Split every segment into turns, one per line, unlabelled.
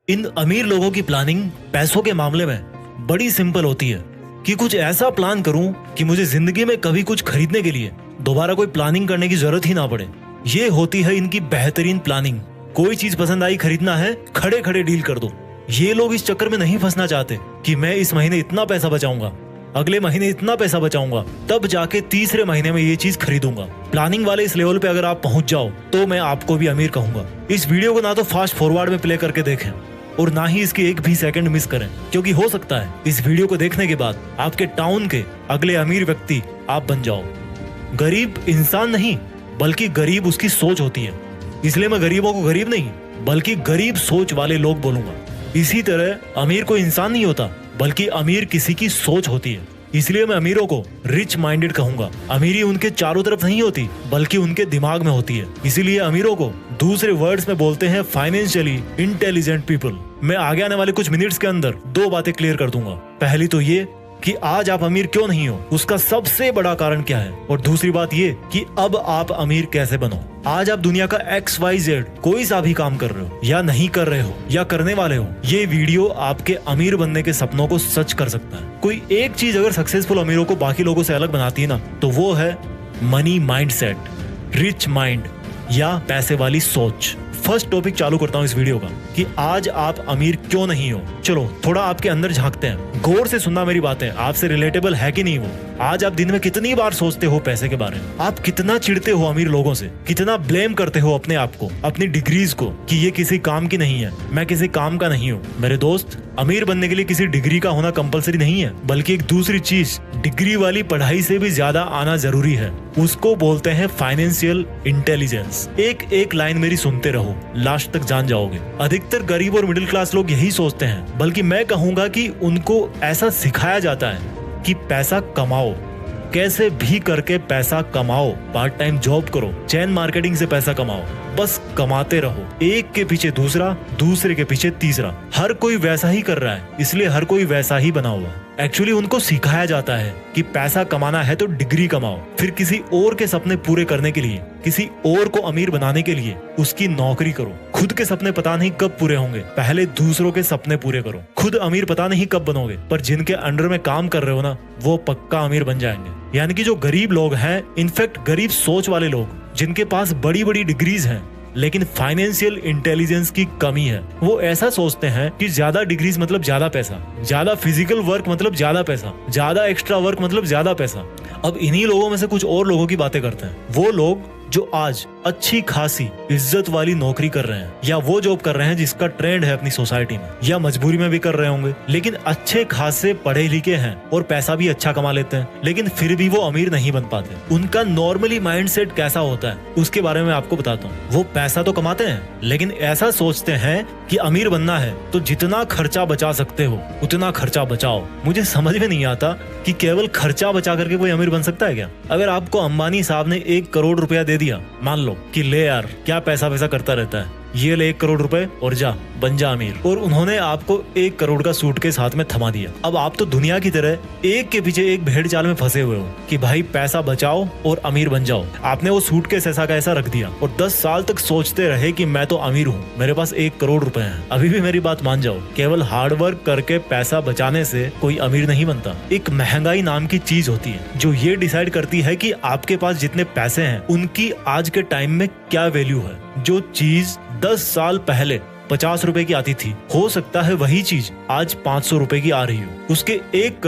इन अमीर लोगों की प्लानिंग पैसों के मामले में बड़ी सिंपल होती है कि कुछ ऐसा प्लान करूं कि मुझे जिंदगी में कभी कुछ खरीदने के लिए दोबारा कोई प्लानिंग करने की जरूरत ही ना पड़े। ये होती है इनकी बेहतरीन प्लानिंग। कोई चीज पसंद आई, खरीदना है, खड़े खड़े डील कर दो। ये लोग इस चक्कर में नहीं फंसना चाहते कि मैं इस महीने इतना पैसा बचाऊंगा, अगले महीने इतना पैसा बचाऊंगा, तब जाके तीसरे महीने में ये चीज खरीदूंगा। प्लानिंग वाले इस लेवल पे अगर आप पहुंच जाओ तो मैं आपको भी अमीर कहूंगा। इस वीडियो को ना तो फास्ट फॉरवर्ड में प्ले करके देखें और ना ही इसकी एक भी सेकंड मिस करें, क्योंकि हो सकता है इस वीडियो को देखने के बाद आपके टाउन के अगले अमीर व्यक्ति आप बन जाओ। गरीब इंसान नहीं बल्कि गरीब उसकी सोच होती है, इसलिए मैं गरीबों को गरीब नहीं बल्कि गरीब सोच वाले लोग बोलूंगा। इसी तरह अमीर कोई इंसान नहीं होता बल्कि अमीर किसी की सोच होती है, इसलिए मैं अमीरों को रिच माइंडेड कहूंगा। अमीरी उनके चारों तरफ नहीं होती बल्कि उनके दिमाग में होती है, इसीलिए अमीरों को दूसरे वर्ड्स में बोलते हैं फाइनेंशियली इंटेलिजेंट पीपल। मैं आगे आने वाले कुछ मिनट्स के अंदर दो बातें क्लियर कर दूंगा। पहली तो ये कि आज आप अमीर क्यों नहीं हो, उसका सबसे बड़ा कारण क्या है, और दूसरी बात ये कि अब आप अमीर कैसे बनो। आज आप दुनिया का XYZ कोई सा भी काम कर रहे हो या नहीं कर रहे हो या करने वाले हो, ये वीडियो आपके अमीर बनने के सपनों को सच कर सकता है। कोई एक चीज अगर सक्सेसफुल अमीरों को बाकी लोगों से अलग बनाती है ना, तो वो है मनी माइंडसेट, रिच माइंड या पैसे वाली सोच। फर्स्ट टॉपिक चालू करता हूँ इस वीडियो का कि आज आप अमीर क्यों नहीं हो। चलो थोड़ा आपके अंदर झांकते हैं, गौर से सुनना मेरी बातें, आपसे रिलेटेबल है कि नहीं वो। आज आप दिन में कितनी बार सोचते हो पैसे के बारे में, आप कितना चिढ़ते हो अमीर लोगों से, कितना ब्लेम करते हो अपने आप को, अपनी डिग्रीज को कि ये किसी काम की नहीं है, मैं किसी काम का नहीं हूँ। मेरे दोस्त, अमीर बनने के लिए किसी डिग्री का होना कंपलसरी नहीं है, बल्कि एक दूसरी चीज डिग्री वाली पढ़ाई से भी ज्यादा आना जरूरी है। उसको बोलते हैं फाइनेंशियल इंटेलिजेंस। एक एक लाइन मेरी सुनते रहो, लास्ट तक जान जाओगे। अधिकतर गरीब और मिडिल क्लास लोग यही सोचते हैं, बल्कि मैं कहूंगा कि उनको ऐसा सिखाया जाता है कि पैसा कमाओ, कैसे भी करके पैसा कमाओ, पार्ट टाइम जॉब करो, चेन मार्केटिंग से पैसा कमाओ, बस कमाते रहो। एक के पीछे दूसरा, दूसरे के पीछे तीसरा। हर कोई वैसा ही कर रहा है, इसलिए हर कोई वैसा ही बना हुआ। एक्चुअली उनको सिखाया जाता है कि पैसा कमाना है तो डिग्री कमाओ, फिर किसी और के सपने पूरे करने के लिए, किसी और को अमीर बनाने के लिए उसकी नौकरी करो। खुद के सपने पता नहीं कब पूरे होंगे, पहले दूसरों के सपने पूरे करो। खुद अमीर पता नहीं कब बनोगे, पर जिनके अंडर में काम कर रहे हो ना, वो पक्का अमीर बन जाएंगे। यानी कि जो गरीब लोग हैं, इनफैक्ट गरीब सोच वाले लोग जिनके पास बड़ी बड़ी डिग्रीज हैं लेकिन फाइनेंशियल इंटेलिजेंस की कमी है, वो ऐसा सोचते हैं कि ज्यादा डिग्रीज मतलब ज्यादा पैसा, ज्यादा फिजिकल वर्क मतलब ज्यादा पैसा, ज्यादा एक्स्ट्रा वर्क मतलब ज्यादा पैसा। अब इन्हीं लोगों में से कुछ और लोगों की बातें करते हैं, वो लोग जो आज अच्छी खासी इज्जत वाली नौकरी कर रहे हैं या वो जॉब कर रहे हैं जिसका ट्रेंड है अपनी सोसाइटी में, या मजबूरी में भी कर रहे होंगे, लेकिन अच्छे खासे पढ़े लिखे हैं और पैसा भी अच्छा कमा लेते हैं, लेकिन फिर भी वो अमीर नहीं बन पाते। उनका नॉर्मली माइंडसेट कैसा होता है उसके बारे में आपको बताता हूँ। वो पैसा तो कमाते हैं लेकिन ऐसा सोचते हैं कि अमीर बनना है तो जितना खर्चा बचा सकते हो उतना खर्चा बचाओ। मुझे समझ में नहीं आता कि केवल खर्चा बचा करके कोई अमीर बन सकता है क्या? अगर आपको अंबानी साहब ने 1 करोड़ रुपया दे दिया, मान लो कि ले यार क्या पैसा पैसा करता रहता है, ये ले 1 करोड़ रुपए और जा बन जा अमीर, और उन्होंने आपको 1 करोड़ का सूटकेस हाथ में थमा दिया। अब आप तो दुनिया की तरह एक के पीछे एक भेड़ चाल में फंसे हुए हो कि भाई पैसा बचाओ और अमीर बन जाओ। आपने वो सूटकेस ऐसा का ऐसा रख दिया और 10 साल तक सोचते रहे कि मैं तो अमीर हूँ, मेरे पास 1 करोड़ रुपए हैं। अभी भी मेरी बात मान जाओ, केवल हार्डवर्क करके पैसा बचाने से कोई अमीर नहीं बनता। एक महंगाई नाम की चीज होती है जो ये डिसाइड करती है कि आपके पास जितने पैसे हैं उनकी आज के टाइम में क्या वैल्यू है। जो चीज 10 साल पहले 50 रुपए की आती थी, हो सकता है वही चीज आज 500 रुपए की आ रही हो। उसके 1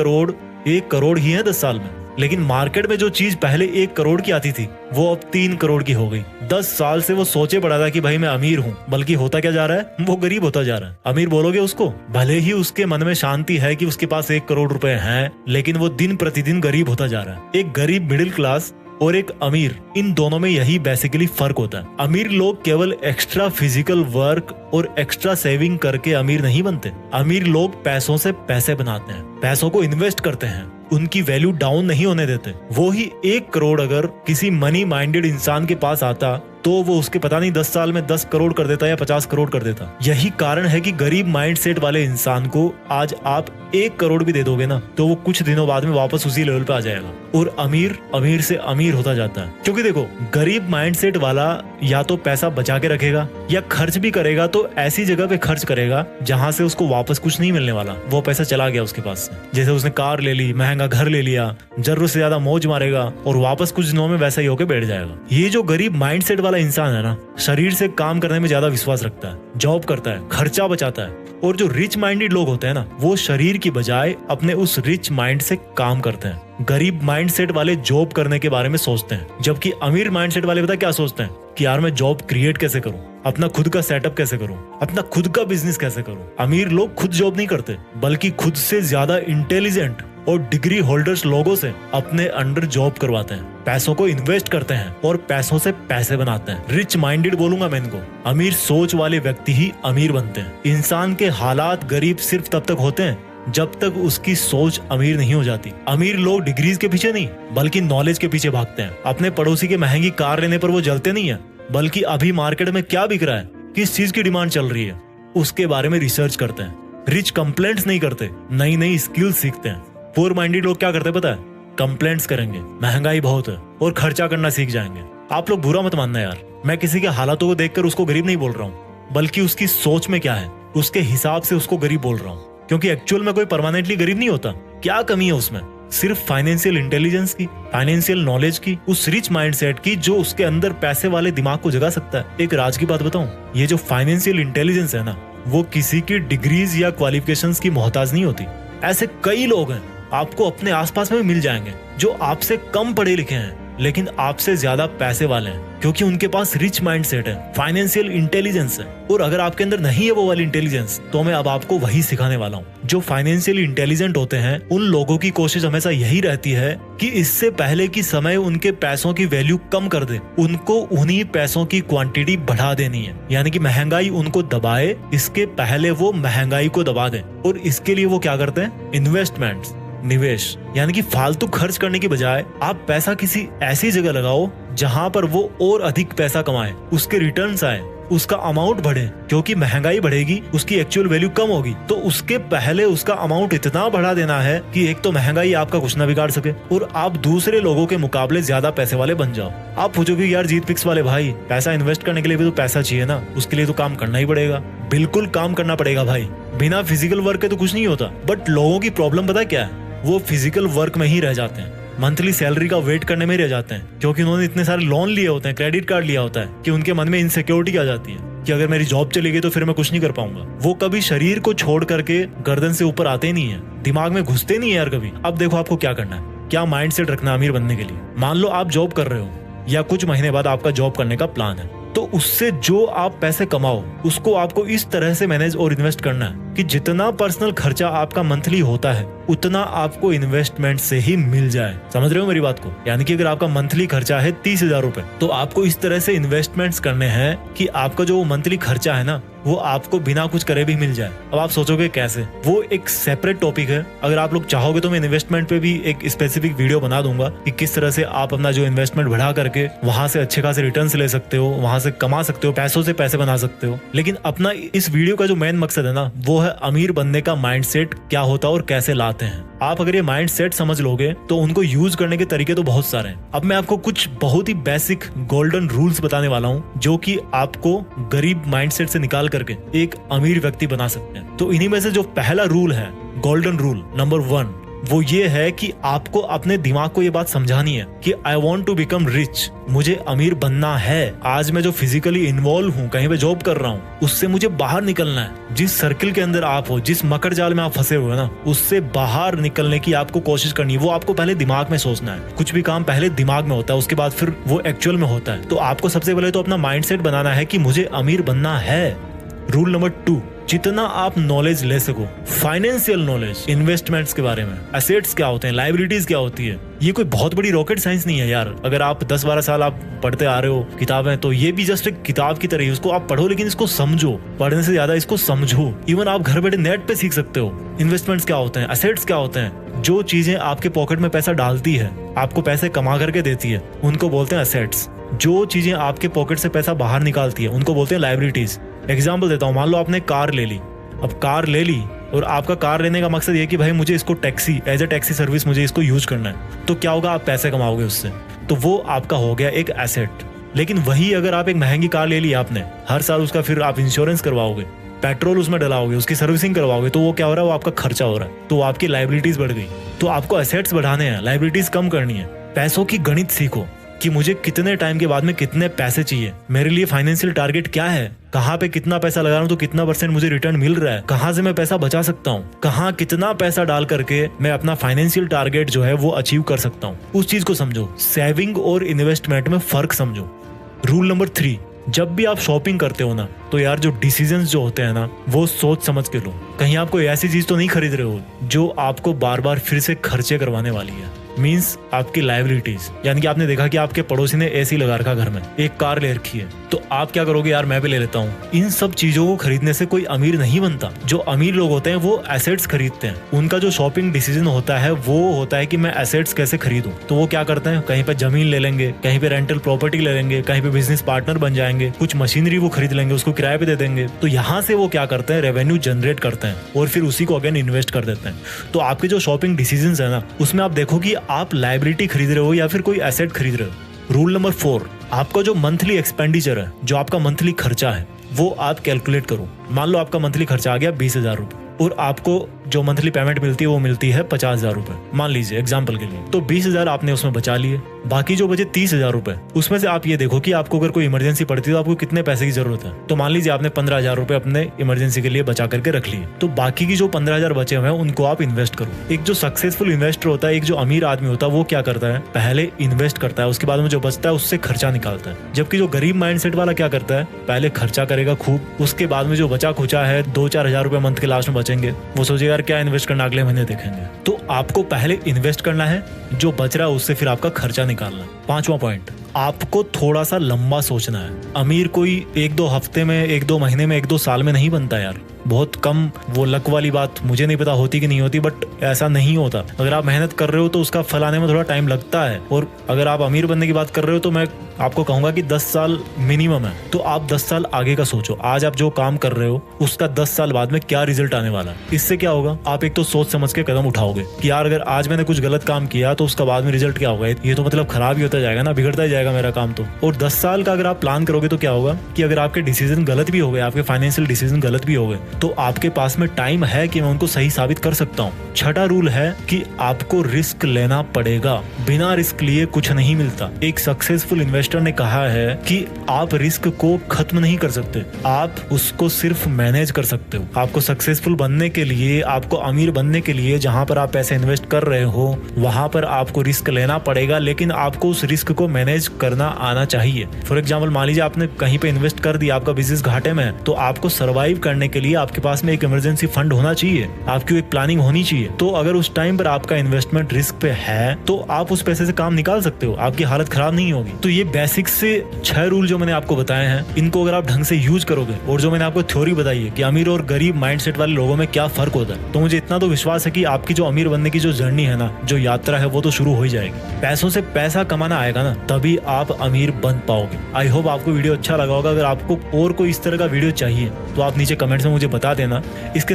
करोड़ ही है 10 साल में, लेकिन मार्केट में जो चीज पहले 1 करोड़ की आती थी वो अब 3 करोड़ की हो गई। 10 साल से वो सोचे पड़ा था कि भाई मैं अमीर हूँ, बल्कि होता क्या जा रहा है, वो गरीब होता जा रहा है। अमीर बोलोगे उसको, भले ही उसके मन में शांति है कि उसके पास 1 करोड़ रुपए हैं, लेकिन वो दिन प्रतिदिन गरीब होता जा रहा है। एक गरीब मिडिल क्लास और एक अमीर, इन दोनों में यही बेसिकली फर्क होता है। अमीर लोग केवल एक्स्ट्रा फिजिकल वर्क और एक्स्ट्रा सेविंग करके अमीर नहीं बनते। अमीर लोग पैसों से पैसे बनाते हैं, पैसों को इन्वेस्ट करते हैं, उनकी वैल्यू डाउन नहीं होने देते। वो ही 1 करोड़ अगर किसी मनी माइंडेड इंसान के पास आता तो वो उसके पता नहीं 10 साल में 10 करोड़ कर देता या 50 करोड़ कर देता। यही कारण है कि गरीब माइंडसेट वाले इंसान को आज आप 1 करोड़ भी दे दोगे ना तो वो कुछ दिनों बाद में वापस उसी लेवल पे आ जाएगा और अमीर अमीर से अमीर होता जाता है। क्योंकि देखो, गरीब माइंडसेट वाला या तो पैसा बचा के रखेगा या खर्च भी करेगा तो ऐसी जगह पे खर्च करेगा जहां से उसको वापस कुछ नहीं मिलने वाला, वो पैसा चला गया उसके पास से। जैसे उसने कार ले ली, महंगा घर ले लिया, जरूरत से ज्यादा मौज मारेगा और वापस कुछ दिनों में वैसा ही होकर बैठ जाएगा। ये जो गरीब माइंडसेट वाला इंसान है ना, शरीर से काम करने में ज्यादा विश्वास रखता है, जॉब करता है, खर्चा बचाता है। और जो रिच माइंडेड लोग होते हैं ना, वो शरीर की बजाय अपने उस रिच माइंड से काम करते हैं। गरीब माइंडसेट वाले जॉब करने के बारे में सोचते हैं, जबकि अमीर माइंडसेट वाले पता क्या सोचते हैं कि यार मैं जॉब क्रिएट कैसे करूं, अपना खुद का सेटअप कैसे करूं, अपना खुद का बिजनेस कैसे करूं। अमीर लोग खुद जॉब नहीं करते, बल्कि खुद से ज्यादा इंटेलिजेंट और डिग्री होल्डर्स लोगों से अपने अंडर जॉब करवाते हैं, पैसों को इन्वेस्ट करते हैं और पैसों से पैसे बनाते हैं। रिच माइंडेड बोलूंगा मैं इनको। अमीर सोच वाले व्यक्ति ही अमीर बनते हैं। इंसान के हालात गरीब सिर्फ तब तक होते हैं जब तक उसकी सोच अमीर नहीं हो जाती। अमीर लोग डिग्रीज के पीछे नहीं बल्कि नॉलेज के पीछे भागते हैं। अपने पड़ोसी के महंगी कार लेने पर वो जलते नहीं है, बल्कि अभी मार्केट में क्या बिक रहा है, किस चीज की डिमांड चल रही है, उसके बारे में रिसर्च करते हैं। रिच कंप्लेंट्स नहीं करते, नई नई स्किल सीखते हैं। पुअर माइंडेड लोग क्या करते हैं पता है? कंप्लेंट्स करेंगे, महंगाई बहुत है और खर्चा करना सीख जाएंगे। आप लोग बुरा मत मानना यार, मैं किसी के हालातों को देखकर उसको गरीब नहीं बोल रहा हूँ, बल्कि उसकी सोच में क्या है उसके हिसाब से उसको गरीब बोल रहा हूँ। क्योंकि एक्चुअल में कोई परमानेंटली गरीब नहीं होता। क्या कमी है उसमें? सिर्फ फाइनेंशियल इंटेलिजेंस की, फाइनेंशियल नॉलेज की, उस रिच माइंडसेट की जो उसके अंदर पैसे वाले दिमाग को जगा सकता है। एक राज की बात बताऊं, ये जो फाइनेंशियल इंटेलिजेंस है ना, वो किसी की डिग्रीज या क्वालिफिकेशंस की मोहताज नहीं होती। ऐसे कई लोग हैं, आपको अपने आसपास में भी मिल जाएंगे, जो आपसे कम पढ़े लिखे हैं लेकिन आपसे ज्यादा पैसे वाले हैं, क्योंकि उनके पास रिच माइंडसेट है, फाइनेंशियल इंटेलिजेंस है। और अगर आपके अंदर नहीं है वो वाली इंटेलिजेंस, तो मैं अब आपको वही सिखाने वाला हूँ। जो फाइनेंशियली इंटेलिजेंट होते हैं, उन लोगों की कोशिश हमेशा यही रहती है कि इससे पहले कि समय उनके पैसों की वैल्यू कम कर दे, उनको उन्हीं पैसों की क्वांटिटी बढ़ा देनी है। यानी कि महंगाई उनको दबाए, इसके पहले वो महंगाई को दबा दें। और इसके लिए वो क्या करते हैं? इन्वेस्टमेंट्स, निवेश। यानी कि फालतू खर्च करने की बजाय आप पैसा किसी ऐसी जगह लगाओ जहां पर वो और अधिक पैसा कमाए, उसके रिटर्न्स आए, उसका अमाउंट बढ़े। क्योंकि महंगाई बढ़ेगी, उसकी एक्चुअल वैल्यू कम होगी, तो उसके पहले उसका अमाउंट इतना बढ़ा देना है कि एक तो महंगाई आपका कुछ ना बिगाड़ सके और आप दूसरे लोगों के मुकाबले ज्यादा पैसे वाले बन जाओ। आप पूछोगे यार जीत पिक्स वाले भाई, पैसा इन्वेस्ट करने के लिए भी तो पैसा चाहिए ना, उसके लिए तो काम करना ही पड़ेगा। बिल्कुल काम करना पड़ेगा भाई, बिना फिजिकल वर्क के तो कुछ नहीं होता। बट लोगों की प्रॉब्लम पता क्या है? वो फिजिकल वर्क में ही रह जाते हैं, मंथली सैलरी का वेट करने में रह जाते हैं, क्योंकि उन्होंने इतने सारे लोन लिए होते हैं, क्रेडिट कार्ड लिया होता है, कि उनके मन में इनसिक्योरिटी आ जाती है कि अगर मेरी जॉब चली गई तो फिर मैं कुछ नहीं कर पाऊंगा। वो कभी शरीर को छोड़ करके गर्दन से ऊपर आते नहीं है, दिमाग में घुसते नहीं है यार कभी। अब देखो आपको क्या करना है, क्या माइंडसेट रखना अमीर बनने के लिए। मान लो आप जॉब कर रहे हो या कुछ महीने बाद आपका जॉब करने का प्लान है, तो उससे जो आप पैसे कमाओ उसको आपको इस तरह से मैनेज और इन्वेस्ट करना है कि जितना पर्सनल खर्चा आपका मंथली होता है उतना आपको इन्वेस्टमेंट से ही मिल जाए। समझ रहे हो मेरी बात को? यानी कि अगर आपका मंथली खर्चा है 30,000 रुपए, तो आपको इस तरह से इन्वेस्टमेंट्स करने हैं कि आपका जो मंथली खर्चा है ना, वो आपको बिना कुछ करे भी मिल जाए। अब आप सोचोगे कैसे? वो एक सेपरेट टॉपिक है। अगर आप लोग चाहोगे तो मैं इन्वेस्टमेंट पे भी एक स्पेसिफिक वीडियो बना दूंगा कि किस तरह से आप अपना जो इन्वेस्टमेंट बढ़ा करके वहां से अच्छे खासे रिटर्न्स ले सकते हो, वहां से कमा सकते हो, पैसों से पैसे बना सकते हो। लेकिन अपना इस वीडियो का जो मेन मकसद है ना, वो है अमीर बनने का माइंडसेट क्या होता है और कैसे लाते हैं। आप अगर ये माइंडसेट समझ लोगे तो उनको यूज करने के तरीके तो बहुत सारे हैं। अब मैं आपको कुछ बहुत ही बेसिक गोल्डन रूल्स बताने वाला हूँ जो कि आपको गरीब माइंडसेट से निकाल करके एक अमीर व्यक्ति बना सकते हैं। तो इन्हीं में से जो पहला रूल है, गोल्डन रूल नंबर 1, वो ये है कि आपको अपने दिमाग को ये बात समझानी है कि I want to become rich, मुझे अमीर बनना है। आज मैं जो फिजिकली इन्वॉल्व हूँ, कहीं पे जॉब कर रहा हूँ, उससे मुझे बाहर निकलना है। जिस सर्किल के अंदर आप हो, जिस मकर जाल में आप फंसे हुए ना, उससे बाहर निकलने की आपको कोशिश करनी है। वो आपको पहले दिमाग में सोचना है। कुछ भी काम पहले दिमाग में होता है, उसके बाद फिर वो एक्चुअल में होता है। तो आपको सबसे पहले तो अपना माइंडसेट बनाना है कि मुझे अमीर बनना है। रूल नंबर 2, जितना आप नॉलेज ले सको, फाइनेंशियल नॉलेज, इन्वेस्टमेंट्स के बारे में, एसेट्स क्या होते हैं, लायबिलिटीज क्या होती है, ये कोई बहुत बड़ी रॉकेट साइंस नहीं है यार। अगर आप 10-12 साल आप पढ़ते आ रहे हो किताबें, तो ये भी जस्ट एक किताब की तरह ही, उसको आप पढ़ो लेकिन इसको समझो। पढ़ने से ज्यादा इसको समझो। इवन आप घर बैठे नेट पे सीख सकते हो इन्वेस्टमेंट्स क्या होते हैं, एसेट्स क्या होते हैं। जो चीजें आपके पॉकेट में पैसा डालती है, आपको पैसे कमा करके देती है, उनको बोलते हैं एसेट्स। जो चीजें आपके पॉकेट से पैसा बाहर निकालती है, उनको बोलते हैं लायबिलिटीज। एग्जाम्पल देता हूँ, मान लो आपने कार ले ली। अब कार ले ली और आपका कार लेने का मकसद ये कि भाई मुझे इसको taxi as a taxi service मुझे इसको यूज करना है, तो क्या होगा, आप पैसे कमाओगे उससे, तो वो आपका हो गया एक एसेट। लेकिन वही अगर आप एक महंगी कार ले ली आपने, हर साल उसका फिर आप इंश्योरेंस करवाओगे, पेट्रोल उसमें डलाओगे, उसकी सर्विसिंग करवाओगे, तो वो क्या हो रहा है, वो आपका खर्चा हो रहा है, तो आपकी लाइबिलिटीज बढ़ गई। तो आपको एसेट्स बढ़ाने हैं, लाइबिलिटीज कम करनी है। पैसों की गणित सीखो कि मुझे कितने टाइम के बाद में कितने पैसे चाहिए, मेरे लिए फाइनेंशियल टारगेट क्या है, कहाँ पे कितना पैसा लगा रहा हूँ तो कितना % मुझे रिटर्न मिल रहा है, कहाँ से मैं पैसा बचा सकता हूँ, कहाँ कितना पैसा डाल करके मैं अपना फाइनेंशियल टारगेट जो है वो अचीव कर सकता हूँ। उस चीज को समझो, सेविंग और इन्वेस्टमेंट में फर्क समझो। रूल नंबर 3, जब भी आप शॉपिंग करते हो ना, तो यार जो डिसीजंस जो होते हैं ना, वो सोच समझ के लो। कहीं आप कोई ऐसी चीज तो नहीं खरीद रहे हो जो आपको बार बार फिर से खर्चे करवाने वाली है। मींस आपकी लाइबिलिटीज, यानी कि आपने देखा कि आपके पड़ोसी ने एसी लगा रखा घर में, एक कार ले रखी है, तो आप क्या करोगे, यार मैं भी ले लेता हूँ। इन सब चीजों को खरीदने से कोई अमीर नहीं बनता। जो अमीर लोग होते हैं वो एसेट्स खरीदते हैं। उनका जो शॉपिंग डिसीजन होता है वो होता है कि मैं एसेट्स कैसे खरीदूं। तो वो क्या करते हैं, कहीं पे जमीन ले लेंगे, कहीं पे रेंटल प्रॉपर्टी ले लेंगे, कहीं पे बिजनेस पार्टनर बन जाएंगे, कुछ मशीनरी वो खरीद लेंगे, उसको किराए पे दे देंगे। तो यहाँ से वो क्या करते हैं, रेवेन्यू जनरेट करते हैं और फिर उसी को अगेन इन्वेस्ट कर देते हैं। तो आपके जो शॉपिंग डिसीजन है ना, उसमें आप देखो कि आप लाइबिलिटी खरीद रहे हो या फिर कोई एसेट खरीद रहे हो। रूल नंबर 4, आपका जो मंथली एक्सपेंडिचर है, जो आपका मंथली खर्चा है, वो आप कैलकुलेट करो। मान लो आपका मंथली खर्चा आ गया 20,000 रुपए और आपको जो मंथली पेमेंट मिलती है वो मिलती है 50,000 रुपए, मान लीजिए एग्जाम्पल के लिए। तो 20,000 आपने उसमें बचा लिए, बाकी जो बचे 30,000 रुपए, उसमें से आप ये देखो कि आपको अगर कोई इमरजेंसी पड़ती है तो आपको कितने पैसे की जरूरत है। तो मान लीजिए आपने 15,000 रुपए अपने इमरजेंसी के लिए बचा करके रख लिए, तो बाकी की जो 15,000 बचे हुए हैं उनको आप इन्वेस्ट करो। एक जो सक्सेसफुल इन्वेस्टर होता है, एक जो अमीर आदमी होता है, वो क्या करता है, पहले इन्वेस्ट करता है, उसके बाद में जो बचता है उससे खर्चा निकालता है। जबकि जो गरीब माइंडसेट वाला क्या करता है, पहले खर्चा करेगा खूब, उसके बाद में जो बचा खुचा है 2-4 हजार रुपए मंथ के लास्ट में बचेंगे, वो सोचेगा यार क्या इन्वेस्ट करना, अगले महीने देखेंगे। तो आपको पहले इन्वेस्ट करना है, जो बच रहा है उससे फिर आपका खर्चा निकालना है। 5वां पॉइंट, आपको थोड़ा सा लंबा सोचना है। अमीर कोई 1-2 हफ्ते में, 1-2 महीने में, 1-2 साल में नहीं बनता यार, बहुत कम। वो लक वाली बात मुझे नहीं पता होती कि नहीं होती, बट ऐसा नहीं होता। अगर आप मेहनत कर रहे हो तो उसका फल आने में थोड़ा टाइम लगता है। और अगर आप अमीर बनने की बात कर रहे हो तो मैं आपको कहूंगा कि 10 साल मिनिमम है। तो आप 10 साल आगे का सोचो, आज आप जो काम कर रहे हो उसका 10 साल बाद में क्या रिजल्ट आने वाला है। इससे क्या होगा, आप एक तो सोच समझ के कदम उठाओगे कि यार अगर आज मैंने कुछ गलत काम किया तो उसका बाद में रिजल्ट क्या होगा, ये तो मतलब खराब ही होता जाएगा ना, बिगड़ता ही जाएगा मेरा काम तो। और 10 साल का अगर आप प्लान करोगे तो क्या होगा कि अगर आपके डिसीजन गलत भी हो गए, आपके फाइनेंशियल डिसीजन गलत भी हो गए, तो आपके पास में टाइम है कि मैं उनको सही साबित कर सकता हूँ। 6वां रूल है कि आपको रिस्क लेना पड़ेगा, बिना रिस्क लिए कुछ नहीं मिलता। एक सक्सेसफुल इन्वेस्टर ने कहा है कि आप रिस्क को खत्म नहीं कर सकते, आप उसको सिर्फ मैनेज कर सकते हो। आपको सक्सेसफुल बनने के लिए, आपको अमीर बनने के लिए, जहां पर आप पैसे इन्वेस्ट कर रहे हो वहां पर आपको रिस्क लेना पड़ेगा, लेकिन आपको उस रिस्क को मैनेज करना आना चाहिए। फॉर एग्जाम्पल, मान लीजिए आपने कहीं पे इन्वेस्ट कर दिया, आपका बिजनेस घाटे में है, तो आपको सर्वाइव करने के लिए आपके पास में एक इमरजेंसी फंड होना चाहिए, आपकी एक प्लानिंग होनी चाहिए। तो अगर उस टाइम पर आपका इन्वेस्टमेंट रिस्क पे है तो आप उस पैसे से काम निकाल सकते हो, आपकी हालत खराब नहीं होगी। तो ये बेसिक से 6 रूल जो मैंने आपको बताए हैं, इनको अगर आप ढंग से यूज करोगे, और जो मैंने आपको थ्योरी बताई है कि अमीर और गरीब माइंडसेट वाले लोगों में क्या फर्क होता है, तो मुझे इतना तो विश्वास है कि आपकी जो अमीर बनने की जो जर्नी है ना, जो यात्रा है, वो तो शुरू हो ही जाएगी। पैसों से पैसा कमाना आएगा ना, तभी आप अमीर बन पाओगे। आई होप आपको वीडियो अच्छा लगा होगा। अगर आपको और कोई इस तरह का वीडियो चाहिए तो आप नीचे कमेंट्स में मुझे बता देना। इसके